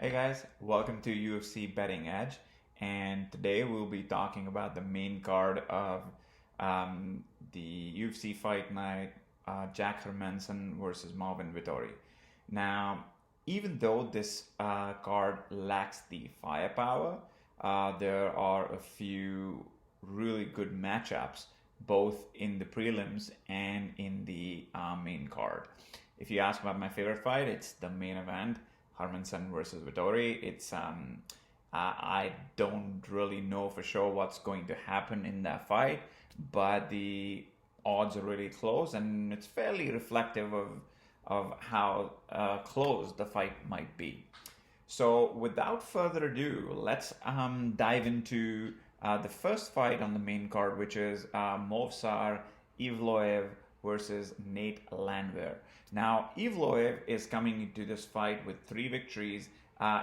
Hey guys, welcome to UFC Betting Edge, and today we'll be talking about the main card of the UFC Fight Night, Jack Hermansson versus Marvin Vettori. Now, even though this card lacks the firepower, there are a few really good matchups both in the prelims and in the main card. If you ask about my favorite fight, it's the main event, Hermansson versus Vettori. I don't really know for sure what's going to happen in that fight, but the odds are really close, and it's fairly reflective of how close the fight might be. So, without further ado, let's dive into the first fight on the main card, which is Movsar Evloev versus Nate Landwehr. Now, Evloev is coming into this fight with 3 victories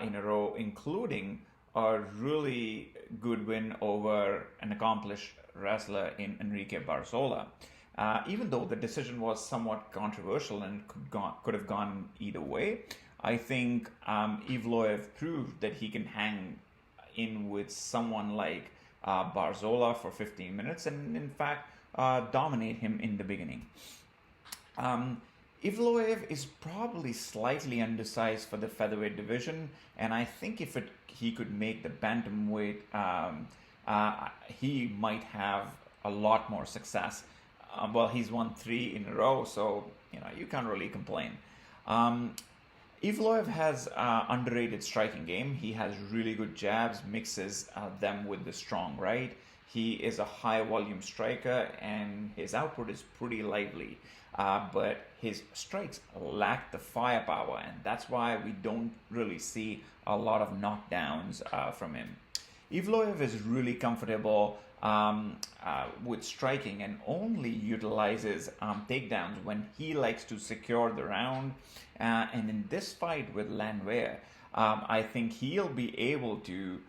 in a row, including a really good win over an accomplished wrestler in Enrique Barzola. Even though the decision was somewhat controversial and could have gone either way, I think Evloev proved that he can hang in with someone like Barzola for 15 minutes and, in fact, dominate him in the beginning. Ivloev is probably slightly undersized for the featherweight division, and I think if he could make the bantamweight, he might have a lot more success. Well, he's won 3 in a row, so you can't really complain. Ivloev has underrated striking game. He has really good jabs, mixes them with the strong right. He is a high volume striker, and his output is pretty lively. But his strikes lack the firepower, and that's why we don't really see a lot of knockdowns from him. Ivloev is really comfortable with striking and only utilizes takedowns when he likes to secure the round. And in this fight with Landwehr, I think he'll be able to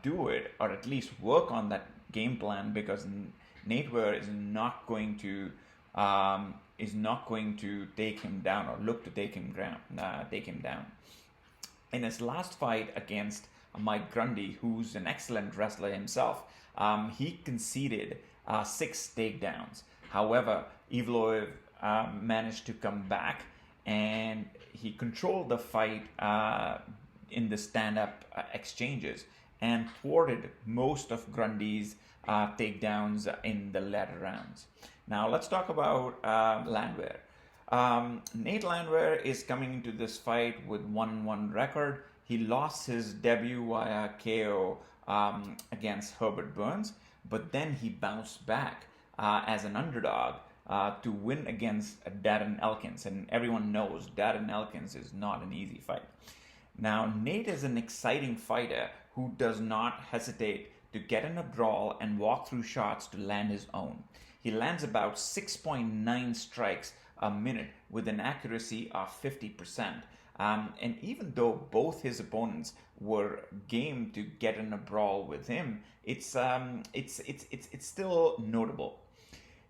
do it, or at least work on that game plan, because Landwehr is not going to take him down or look to take him down. In his last fight against Mike Grundy, who's an excellent wrestler himself, he conceded 6 takedowns. However, Evloev managed to come back, and he controlled the fight in the stand-up exchanges and thwarted most of Grundy's takedowns in the latter rounds. Now let's talk about Landwehr. Nate Landwehr is coming into this fight with 1-1 record. He lost his debut via KO against Herbert Burns, but then he bounced back as an underdog to win against Darren Elkins, and everyone knows Darren Elkins is not an easy fight. Now, Nate is an exciting fighter who does not hesitate to get in a brawl and walk through shots to land his own. He lands about 6.9 strikes a minute with an accuracy of 50%. And even though both his opponents were game to get in a brawl with him, it's still notable.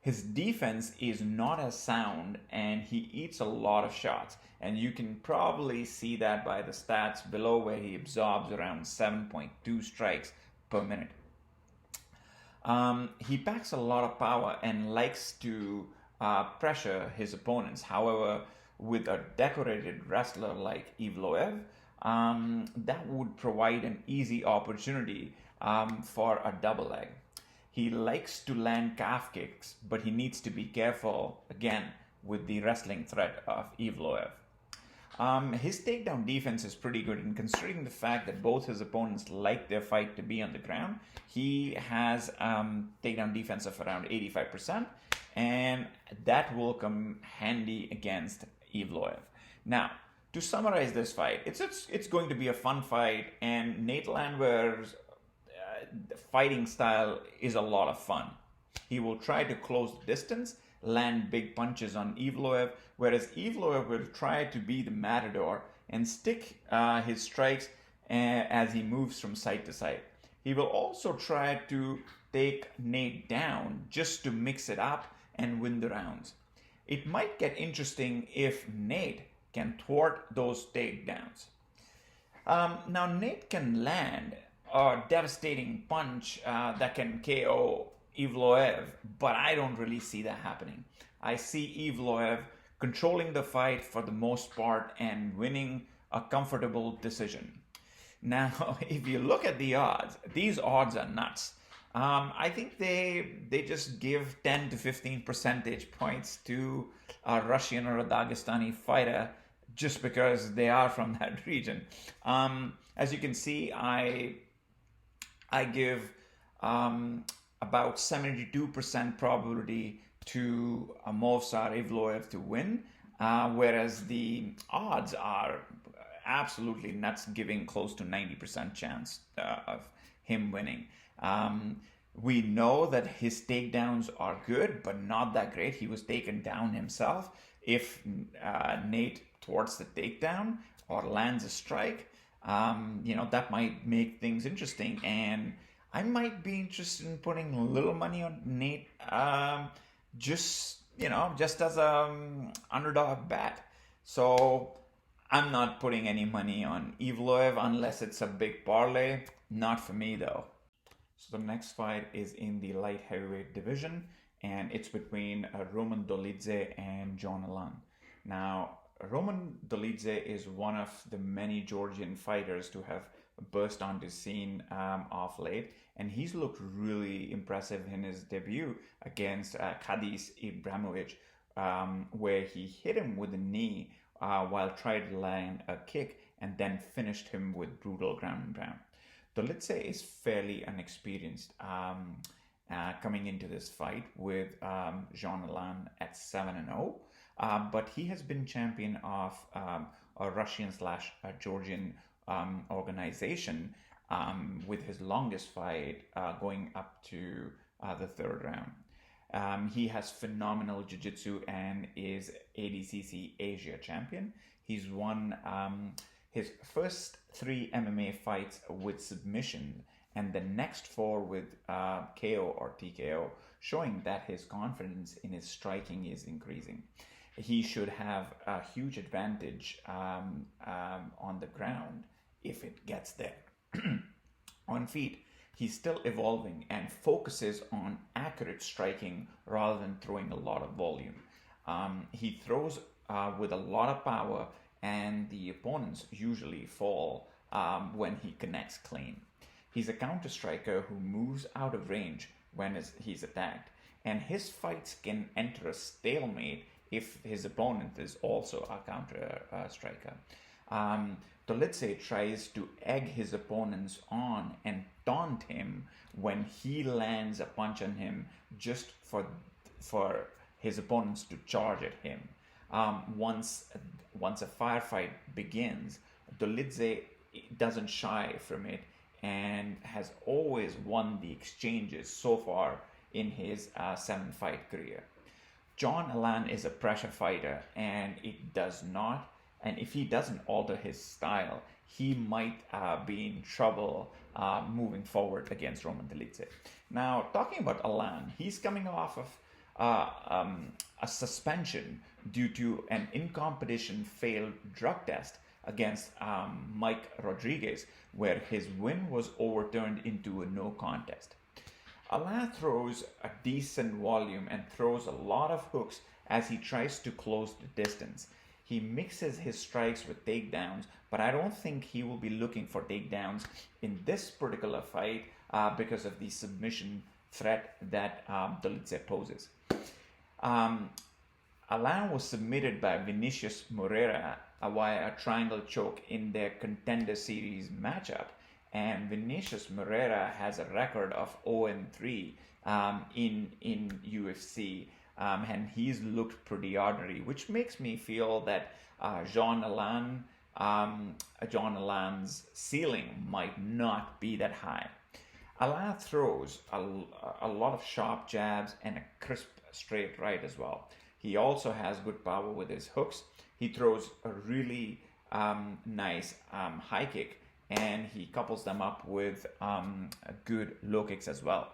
His defense is not as sound, and he eats a lot of shots. And you can probably see that by the stats below, where he absorbs around 7.2 strikes per minute. He packs a lot of power and likes to pressure his opponents. However, with a decorated wrestler like Evloev, that would provide an easy opportunity for a double leg. He likes to land calf kicks, but he needs to be careful, again, with the wrestling threat of Evloev. His takedown defense is pretty good, and considering the fact that both his opponents like their fight to be on the ground, he has takedown defense of around 85%, and that will come handy against Evloev. Now, to summarize this fight, it's going to be a fun fight, and Nate Landwehr's fighting style is a lot of fun. He will try to close the distance, land big punches on Evloev, whereas Evloev will try to be the matador and stick his strikes as he moves from side to side. He will also try to take Nate down just to mix it up and win the rounds. It might get interesting if Nate can thwart those takedowns. Now, Nate can land a devastating punch that can KO Evloev, but I don't really see that happening. I see Evloev controlling the fight for the most part and winning a comfortable decision. Now, if you look at the odds, these odds are nuts. I think they just give 10 to 15 percentage points to a Russian or a Dagestani fighter just because they are from that region. As you can see, I give about 72% probability to Movsar Evloev to win, whereas the odds are absolutely nuts, giving close to 90% chance of him winning. We know that his takedowns are good, but not that great. He was taken down himself. If Nate thwarts the takedown or lands a strike, that might make things interesting. And I might be interested in putting a little money on Nate, just as a underdog bet. So I'm not putting any money on Evloev unless it's a big parlay. Not for me though. So the next fight is in the light heavyweight division, and it's between Roman Dolidze and John Alan. Now, Roman Dolidze is one of the many Georgian fighters to have burst onto scene of late, and he's looked really impressive in his debut against Kadis Ibrahimovic, where he hit him with a knee while trying to land a kick and then finished him with brutal ground and pound. Dolidze is fairly unexperienced coming into this fight with Jean Alan at 7-0, but he has been champion of a Russian/Georgian organization with his longest fight going up to the third round. He has phenomenal jiu-jitsu and is ADCC Asia champion. He's won his first 3 MMA fights with submission and the next 4 with KO or TKO, showing that his confidence in his striking is increasing. He should have a huge advantage on the ground if it gets there. On feet, he's still evolving and focuses on accurate striking rather than throwing a lot of volume. He throws with a lot of power, and the opponents usually fall when he connects clean. He's a counter striker who moves out of range when he's attacked, and his fights can enter a stalemate if his opponent is also a counter striker. Dolidze tries to egg his opponents on and taunt him when he lands a punch on him just for his opponents to charge at him. Once a firefight begins, Dolidze doesn't shy from it and has always won the exchanges so far in his 7-fight career. John Alan is a pressure fighter, and if he doesn't alter his style, he might be in trouble moving forward against Roman Dolidze. Now, talking about Alan, he's coming off of a suspension due to an in-competition failed drug test against Mike Rodriguez, where his win was overturned into a no contest. Alan throws a decent volume and throws a lot of hooks as he tries to close the distance. He mixes his strikes with takedowns, but I don't think he will be looking for takedowns in this particular fight because of the submission threat that Dolidze poses. Alan was submitted by Vinicius Moreira via a triangle choke in their Contender Series matchup, and Vinicius Moreira has a record of 0-3 in UFC, and he's looked pretty ordinary, which makes me feel that John Alan's ceiling might not be that high. Alan throws a lot of sharp jabs and a crisp straight right as well. He also has good power with his hooks. He throws a really nice high kick, and he couples them up with good low kicks as well.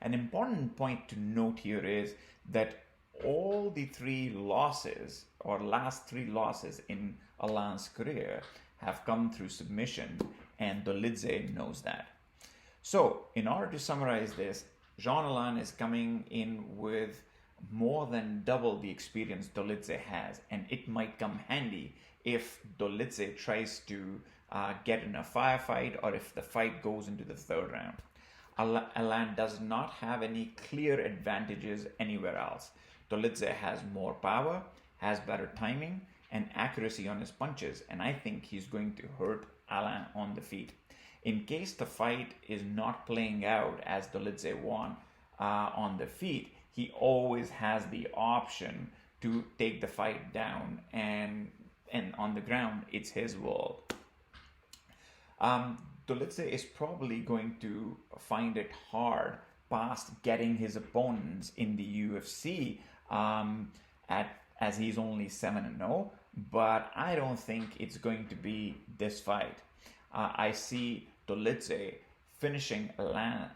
An important point to note here is that all the 3 losses or last 3 losses in Alan's career have come through submission, and Dolidze knows that. So, in order to summarize this, Jean-Alain is coming in with more than double the experience Dolidze has, and it might come handy if Dolidze tries to get in a firefight or if the fight goes into the third round. Alain does not have any clear advantages anywhere else. Dolidze has more power, has better timing, and accuracy on his punches, and I think he's going to hurt Alain on the feet. In case the fight is not playing out as Dolidze won on the feet, he always has the option to take the fight down, and on the ground, it's his world. Dolidze is probably going to find it hard past getting his opponents in the UFC as he's only 7-0, but I don't think it's going to be this fight. I see Dolidze finishing Alain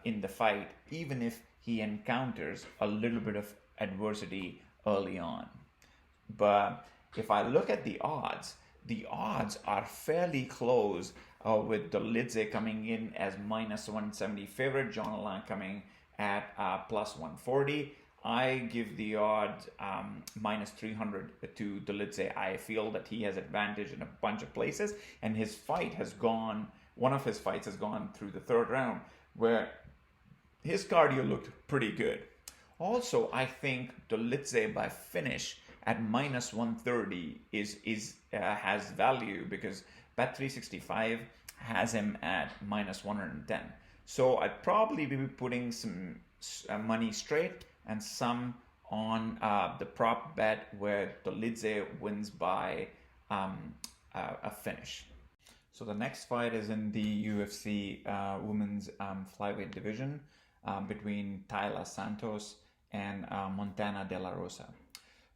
in the fight, even if he encounters a little bit of adversity early on. But if I look at the odds are fairly close, with Dolidze coming in as -170 favorite, Jean-Alain coming at +140. I give the odds -300 to Dolidze. I feel that he has advantage in a bunch of places, and one of his fights has gone through the third round, where his cardio looked pretty good. Also, I think Dolidze by finish at -130 has value, because Bet365 has him at -110. So I'd probably be putting some money straight and some on the prop bet where Dolidze wins by a finish. So the next fight is in the UFC women's flyweight division between Taila Santos and Montana De La Rosa.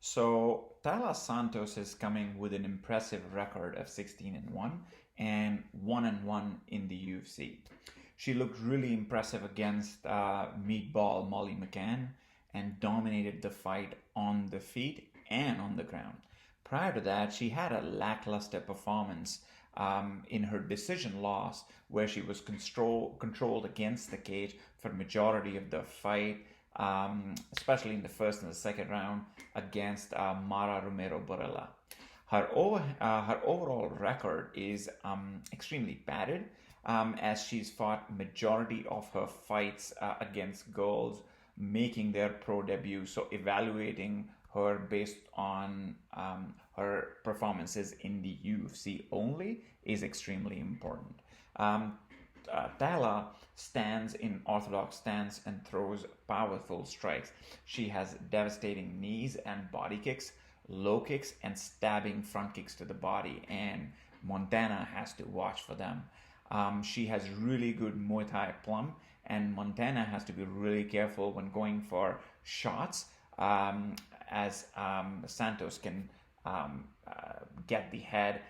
So Taila Santos is coming with an impressive record of 16-1 and 1-1 in the UFC. She looked really impressive against Meatball Molly McCann and dominated the fight on the feet and on the ground. Prior to that, she had a lackluster performance in her decision loss, where she was controlled against the cage for the majority of the fight, especially in the first and the second round against Mara Romero Borella. Her overall record is extremely padded, as she's fought majority of her fights against girls making their pro debut. So evaluating her based on her performances in the UFC only is extremely important. Taila stands in orthodox stance and throws powerful strikes. She has devastating knees and body kicks, low kicks, and stabbing front kicks to the body, and Montana has to watch for them. She has really good Muay Thai plum, and Montana has to be really careful when going for shots, as Santos can get the head,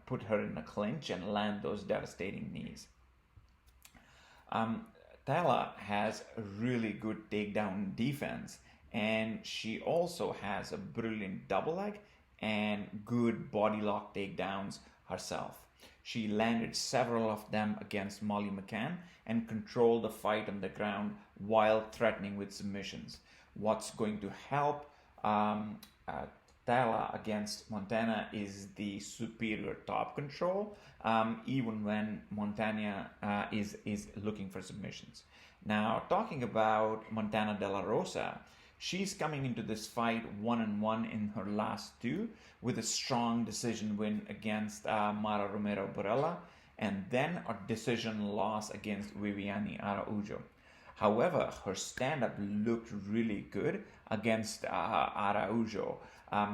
put her in a clinch and land those devastating knees. Taila has a really good takedown defense, and she also has a brilliant double leg and good body lock takedowns herself. She landed several of them against Molly McCann and controlled the fight on the ground while threatening with submissions. What's going to help Taila against Montana is the superior top control, even when Montana is looking for submissions. Now, talking about Montana De La Rosa, she's coming into this fight 1-1 in her last two, with a strong decision win against Mara Romero Borella, and then a decision loss against Viviane Araujo. However, her stand-up looked really good against Araujo.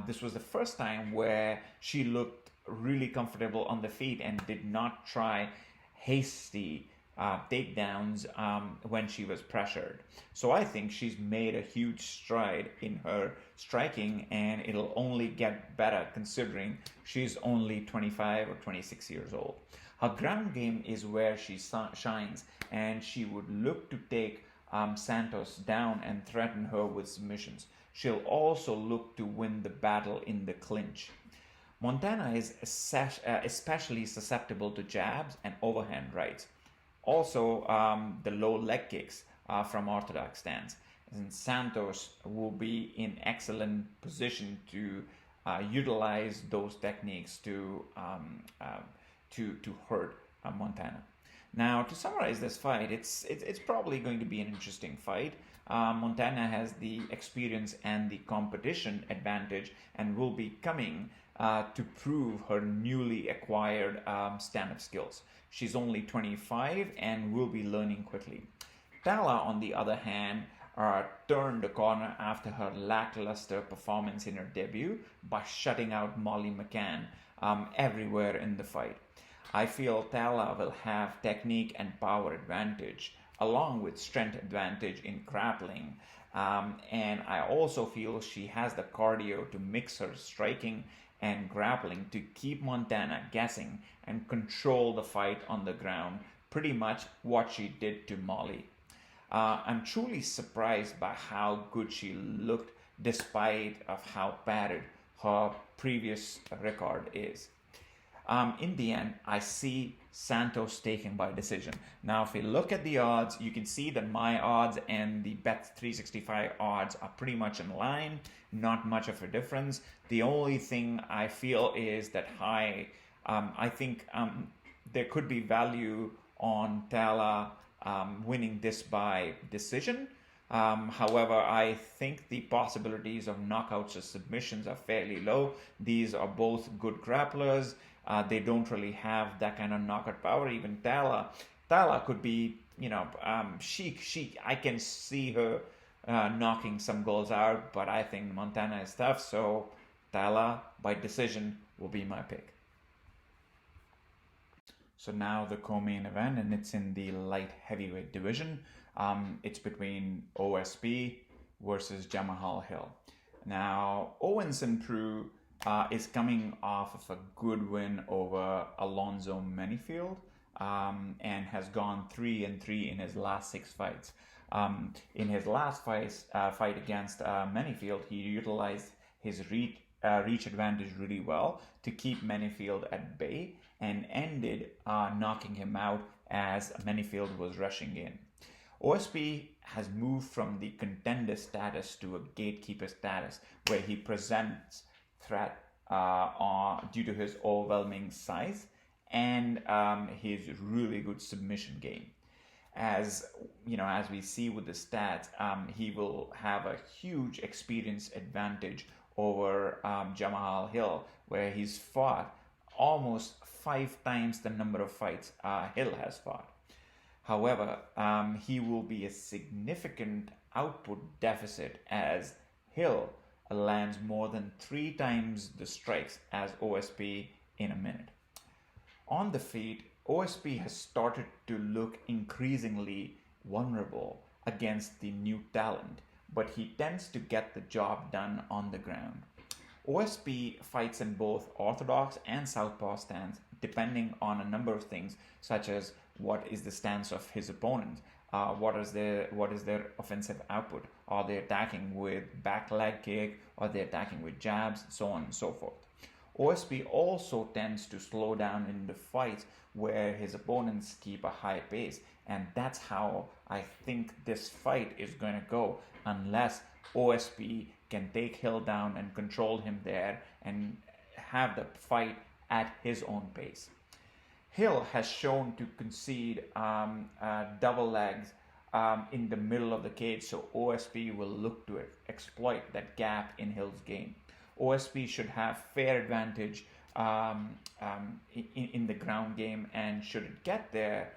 This was the first time where she looked really comfortable on the feet and did not try hasty takedowns when she was pressured. So I think she's made a huge stride in her striking, and it'll only get better considering she's only 25 or 26 years old. Her ground game is where she shines, and she would look to take Santos down and threaten her with submissions. She'll also look to win the battle in the clinch. Montana is especially susceptible to jabs and overhand rights. Also, the low leg kicks from orthodox stance. And Santos will be in excellent position to utilize those techniques to hurt Montana. Now, to summarize this fight, it's probably going to be an interesting fight. Montana has the experience and the competition advantage and will be coming to prove her newly acquired stand-up skills. She's only 25 and will be learning quickly. Tala, on the other hand, turned the corner after her lackluster performance in her debut by shutting out Molly McCann everywhere in the fight. I feel Tala will have technique and power advantage along with strength advantage in grappling. And I also feel she has the cardio to mix her striking and grappling to keep Montana guessing and control the fight on the ground, pretty much what she did to Molly. I'm truly surprised by how good she looked despite of how battered her previous record is. In the end, I see Santos taken by decision. Now, if we look at the odds, you can see that my odds and the Bet365 odds are pretty much in line, not much of a difference. The only thing I feel is that I think there could be value on Tala winning this by decision. However, I think the possibilities of knockouts or submissions are fairly low. These are both good grapplers. They don't really have that kind of knockout power. Even Tala could be, I can see her knocking some goals out, but I think Montana is tough. So Tala by decision will be my pick. So now the co-main event, and it's in the light heavyweight division. It's between OSP versus Jamahal Hill. Now, Owenson Prue is coming off of a good win over Alonzo Menifield and has gone 3-3 in his last 6 fights. In his last fight against Menifield, he utilized his reach advantage really well to keep Menifield at bay and ended knocking him out as Menifield was rushing in. OSP has moved from the contender status to a gatekeeper status where he presents threat due to his overwhelming size and his really good submission game. As we see with the stats, he will have a huge experience advantage over Jamahal Hill, where he's fought almost 5 times the number of fights Hill has fought. However, he will be a significant output deficit as Hill lands more than 3 times the strikes as OSP in a minute. On the feet, OSP has started to look increasingly vulnerable against the new talent, but he tends to get the job done on the ground. OSP fights in both orthodox and southpaw stance depending on a number of things, such as what is the stance of his opponent, what is their offensive output, are they attacking with back leg kick, are they attacking with jabs, so on and so forth. OSP also tends to slow down in the fights where his opponents keep a high pace, and that's how I think this fight is going to go, unless OSP can take Hill down and control him there and have the fight at his own pace. Hill has shown to concede double legs in the middle of the cage, so OSP will look to exploit that gap in Hill's game. OSP should have fair advantage in the ground game, and should it get there,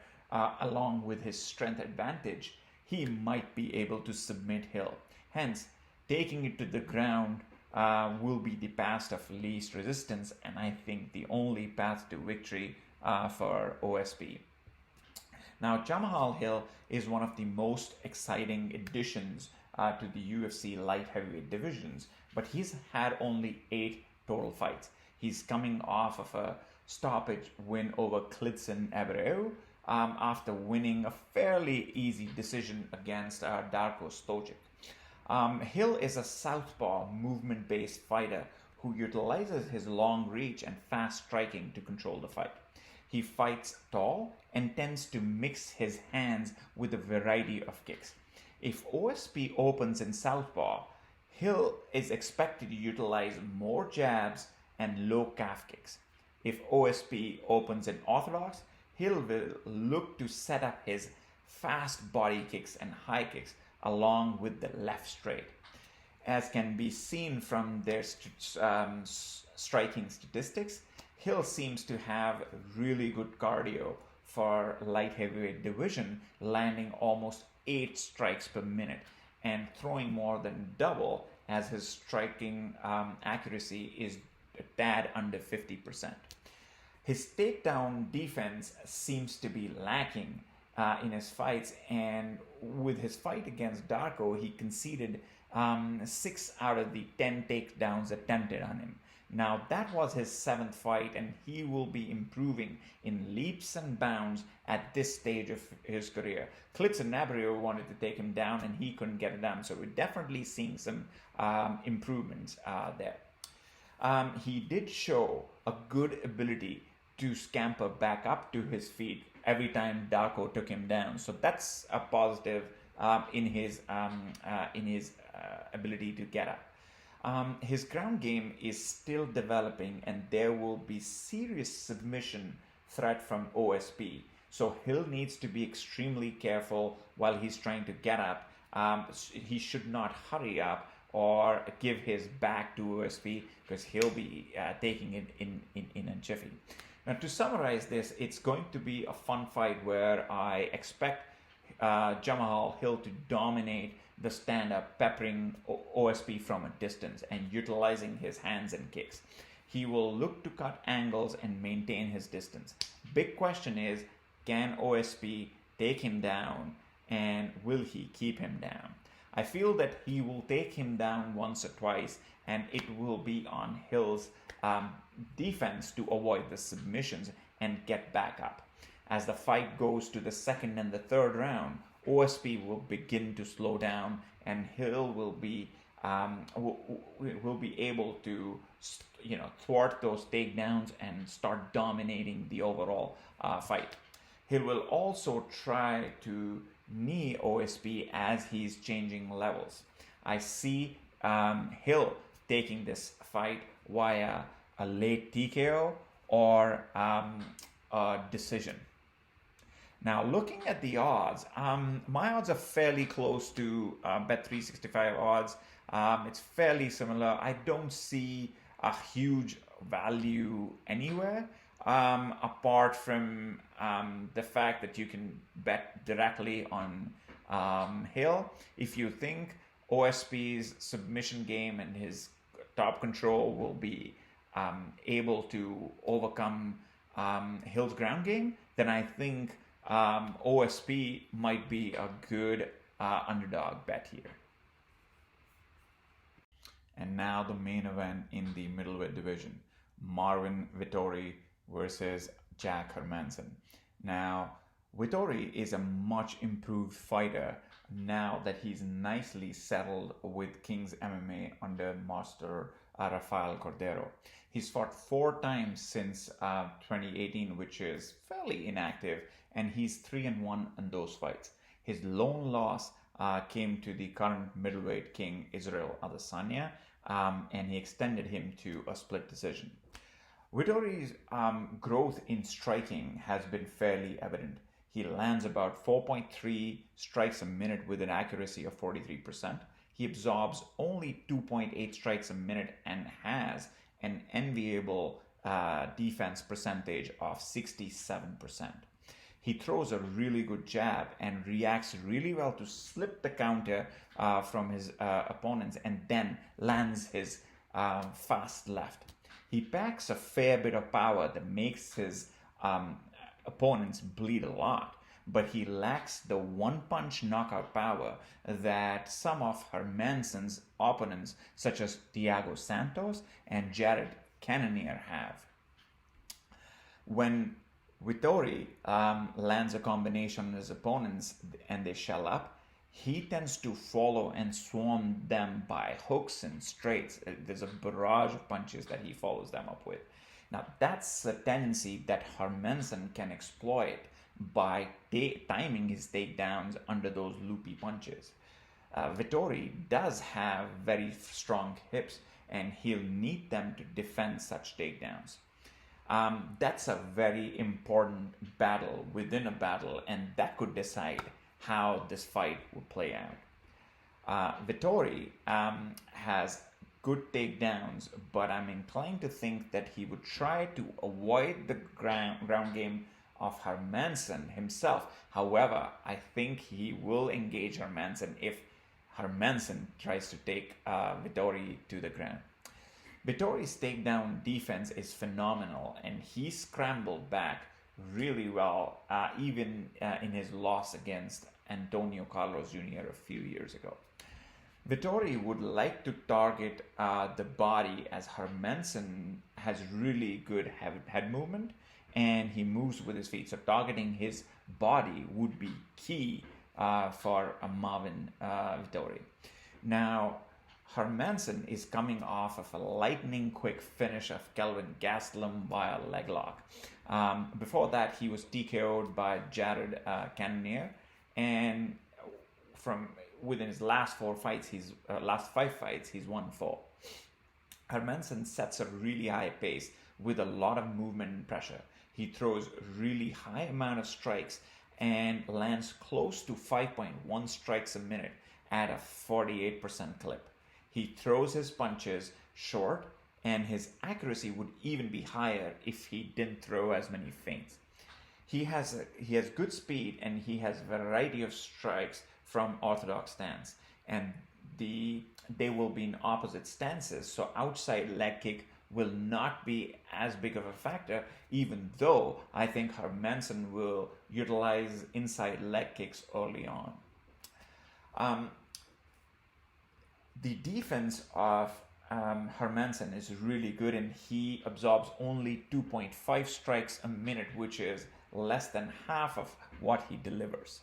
along with his strength advantage, he might be able to submit Hill. Hence, taking it to the ground will be the path of least resistance, and I think the only path to victory for OSP. Now, Jamahal Hill is one of the most exciting additions to the UFC light heavyweight divisions, but he's had only 8 total fights. He's coming off of a stoppage win over Klidson Abreu after winning a fairly easy decision against Darko Stojic. Hill is a southpaw movement-based fighter who utilizes his long reach and fast striking to control the fight. He fights tall and tends to mix his hands with a variety of kicks. If OSP opens in southpaw, Hill is expected to utilize more jabs and low calf kicks. If OSP opens in orthodox, Hill will look to set up his fast body kicks and high kicks along with the left straight. As can be seen from their striking statistics, Hill seems to have really good cardio for light heavyweight division, landing almost 8 strikes per minute and throwing more than double, as his striking accuracy is a tad under 50%. His takedown defense seems to be lacking in his fights, and with his fight against Darko, he conceded 6 out of the 10 takedowns attempted on him. Now, that was his 7th fight, and he will be improving in leaps and bounds at this stage of his career. Klitschko Nabrio wanted to take him down, and he couldn't get it done, so we're definitely seeing some improvements there. He did show a good ability to scamper back up to his feet every time Darko took him down, so that's a positive in his ability to get up. His ground game is still developing, and there will be serious submission threat from OSP. So Hill needs to be extremely careful while he's trying to get up. He should not hurry up or give his back to OSP, because he'll be taking it in a jiffy. Now, to summarize this, it's going to be a fun fight where I expect Jamahal Hill to dominate the stand-up, peppering OSP from a distance and utilizing his hands and kicks. He will look to cut angles and maintain his distance. Big question is, can OSP take him down, and will he keep him down? I feel that he will take him down once or twice, and it will be on Hill's defense to avoid the submissions and get back up. As the fight goes to the 2nd and the 3rd round, OSP will begin to slow down, and Hill will be able to thwart those takedowns and start dominating the overall fight. Hill will also try to knee OSP as he's changing levels. I see Hill taking this fight via a late TKO or a decision. Now, looking at the odds, my odds are fairly close to Bet365 odds. It's fairly similar. I don't see a huge value anywhere, apart from the fact that you can bet directly on Hill. If you think OSP's submission game and his top control will be able to overcome Hill's ground game, then I think OSP might be a good underdog bet here. And now the main event in the middleweight division, Marvin Vettori versus Jack Hermansson. Now, Vettori is a much improved fighter now that he's nicely settled with King's MMA under Master Rafael Cordero. He's fought 4 times since 2018, which is fairly inactive, and he's 3-1 in those fights. His lone loss came to the current middleweight king Israel Adesanya, and he extended him to a split decision. Vettori's growth in striking has been fairly evident. He lands about 4.3 strikes a minute with an accuracy of 43%. He absorbs only 2.8 strikes a minute and has an enviable defense percentage of 67%. He throws a really good jab and reacts really well to slip the counter from his opponents, and then lands his fast left. He packs a fair bit of power that makes his opponents bleed a lot, but he lacks the one-punch knockout power that some of Hermansson's opponents, such as Thiago Santos and Jared Cannonier, have. When Vettori lands a combination on his opponents and they shell up, he tends to follow and swarm them by hooks and straights. There's a barrage of punches that he follows them up with. Now, that's a tendency that Hermansson can exploit by timing his takedowns under those loopy punches. Vettori does have very strong hips, and he'll need them to defend such takedowns. That's a very important battle within a battle, and that could decide how this fight will play out. Vettori has good takedowns, but I'm inclined to think that he would try to avoid the ground game of Hermansson himself. However, I think he will engage Hermansson if Hermansson tries to take Vettori to the ground. Vettori's takedown defense is phenomenal, and he scrambled back really well, even in his loss against Antonio Carlos Jr. a few years ago. Vettori would like to target the body, as Hermansson has really good head movement and he moves with his feet. So targeting his body would be key for Marvin Vettori. Now, Hermansson is coming off of a lightning quick finish of Kelvin Gastelum via leg lock. Before that, he was TKO'd by Jared Cannonier, and from within his last last 5 fights, he's won 4. Hermansson sets a really high pace with a lot of movement and pressure. He throws really high amount of strikes and lands close to 5.1 strikes a minute at a 48% clip. He throws his punches short, and his accuracy would even be higher if he didn't throw as many feints. He has good speed, and he has a variety of strikes from orthodox stance, and they will be in opposite stances, so outside leg kick will not be as big of a factor, even though I think Hermansson will utilize inside leg kicks early on. The defense of Hermansson is really good, and he absorbs only 2.5 strikes a minute, which is less than half of what he delivers.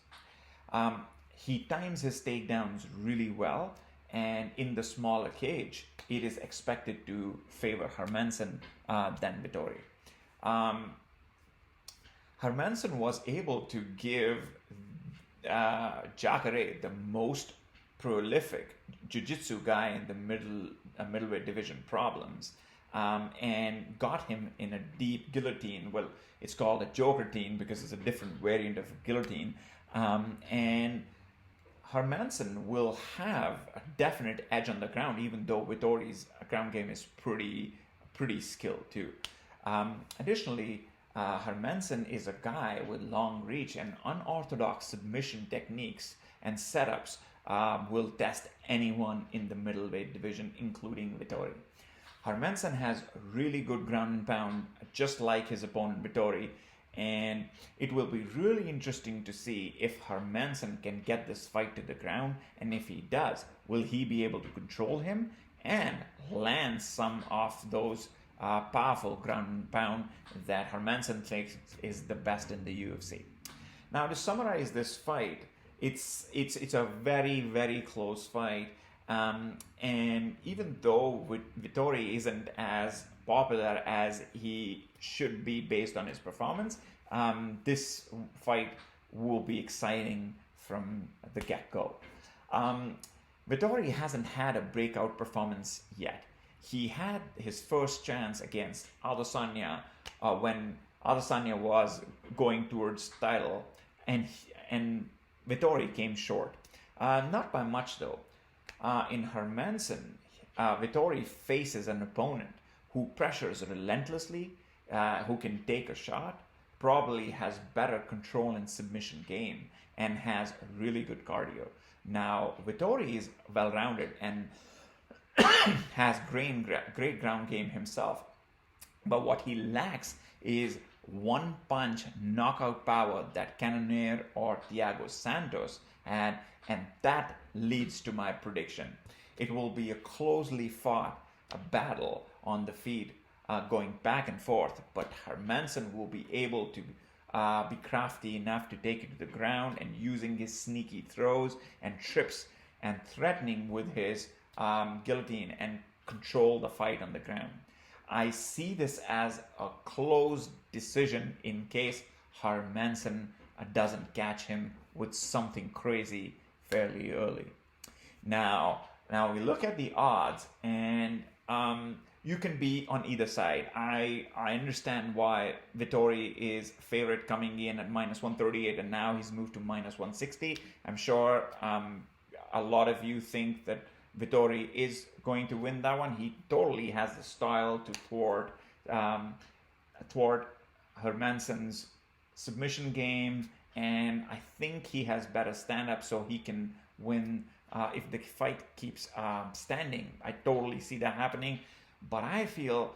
He times his takedowns really well, and in the smaller cage, it is expected to favor Hermansson than Vettori. Hermansson was able to give Jacare the most prolific jiu-jitsu guy in the middleweight division problems, and got him in a deep guillotine. Well, it's called a jokertine because it's a different variant of a guillotine, and Hermansson will have a definite edge on the ground, even though Vettori's ground game is pretty skilled too. Additionally, Hermansson is a guy with long reach, and unorthodox submission techniques and setups will test anyone in the middleweight division, including Vettori. Hermansson has really good ground and pound, just like his opponent Vettori, and it will be really interesting to see if Hermansson can get this fight to the ground, and if he does, will he be able to control him and land some of those powerful ground and pound that Hermansson thinks is the best in the UFC. Now, to summarize this fight, it's a very, very close fight, and even though Vettori isn't as popular as he should be based on his performance, this fight will be exciting from the get-go. Vettori hasn't had a breakout performance yet. He had his first chance against Adesanya when Adesanya was going towards title, and Vettori came short. Not by much though. In Hermansson, Vettori faces an opponent who pressures relentlessly, who can take a shot, probably has better control and submission game, and has really good cardio. Now, Vettori is well-rounded and has great ground game himself, but what he lacks is one-punch knockout power that Cannonier or Thiago Santos had, and that leads to my prediction. It will be a closely fought battle on the feet, going back and forth, but Hermansson will be able to be crafty enough to take it to the ground and using his sneaky throws and trips and threatening with his guillotine and control the fight on the ground. I see this as a close decision in case Hermansson doesn't catch him with something crazy fairly early. Now we look at the odds, and you can be on either side. I understand why Vettori is favorite coming in at minus 138, and now he's moved to minus 160. I'm sure a lot of you think that Vettori is going to win that one. He totally has the style to thwart Hermansson's submission game, and I think he has better stand-up, so he can win if the fight keeps standing. I totally see that happening, but I feel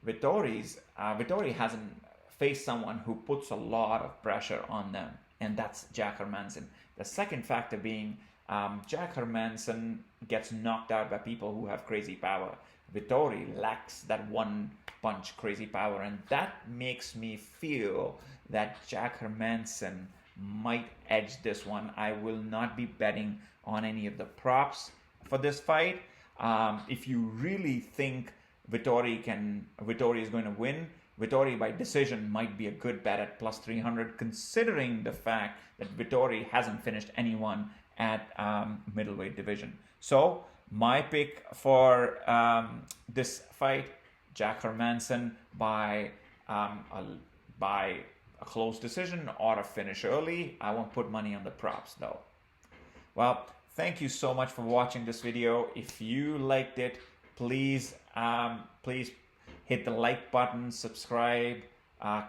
Vettori hasn't faced someone who puts a lot of pressure on them, and that's Jack Hermansson. The second factor being Jack Hermansson gets knocked out by people who have crazy power. Vettori lacks that one punch crazy power, and that makes me feel that Jack Hermansson might edge this one. I will not be betting on any of the props for this fight. If you really think Vettori is going to win, Vettori by decision might be a good bet at plus 300, considering the fact that Vettori hasn't finished anyone at middleweight division. So my pick for this fight, Jack Hermansson by a close decision or a finish early. I won't put money on the props though. Well, thank you so much for watching this video. If you liked it, please hit the like button, subscribe,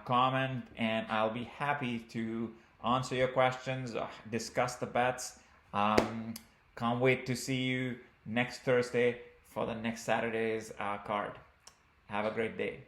comment, and I'll be happy to answer your questions, discuss the bets. Can't wait to see you next Thursday for the next Saturday's card. Have a great day.